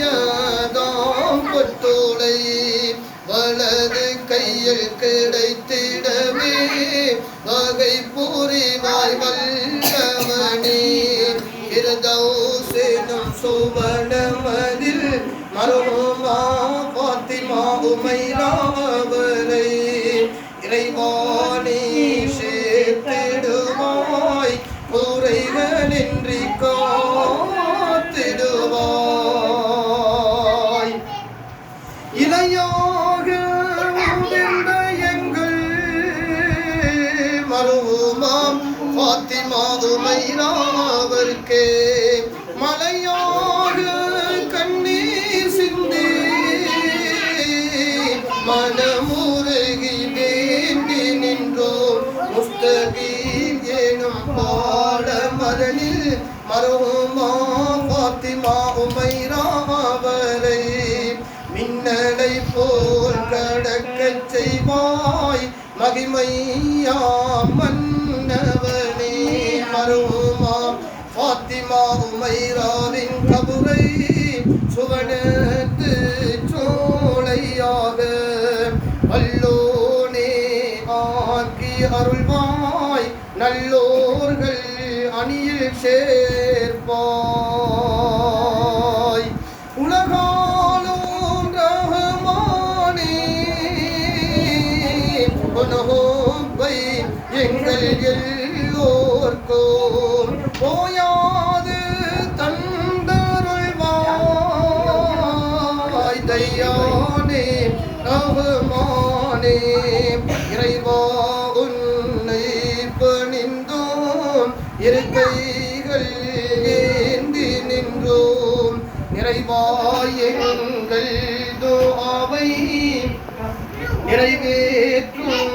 நன்மையாதாம் பொத்தோலை வலது கையில் கிடைத்திடவே வகை புரிவாய் வல்லவனே இரதௌசேனும் சுவனமதில் மருமா பாத்திமா உமைராவரை இறைவானே சேர்த்திடுவாய் குறைகளின்றி காத்திடுவாய் இளையாக உதிர்ந்த எங்கள் மருமாம் பாத்திமா உமைராவர்க்கே மலையாக கண்ணீர் சிந்தி மனமுருகி வேண்டி நின்றோம் முஸ்தகீம் எனும் பாடமரனில் மருமா பாத்திமா உமைராவரை மின்னலை போல் கடக்கச் செய்வாய் மகிமையா மன்னவனே மருமா பாத்திமா உமைராவின் கபுரை சுவனத்து சோலையாக வல்லோனே ஆக்கி அருள்வாய் நல்லோர்கள் அணியில் சேர்ப்பாய் உலகாலும் ரஹமானே உனஹோப்பை எங்கள் எல்லோர்க்கும் போயாது தந்தருள்வாய் தையானே ரஹமானே இறைவா உன்னை பணிந்தோம் இருக்கைகள் ஏந்தி நின்றோம் நிறைவாய் எங்கள் துஆவை நிறைவேற்றும்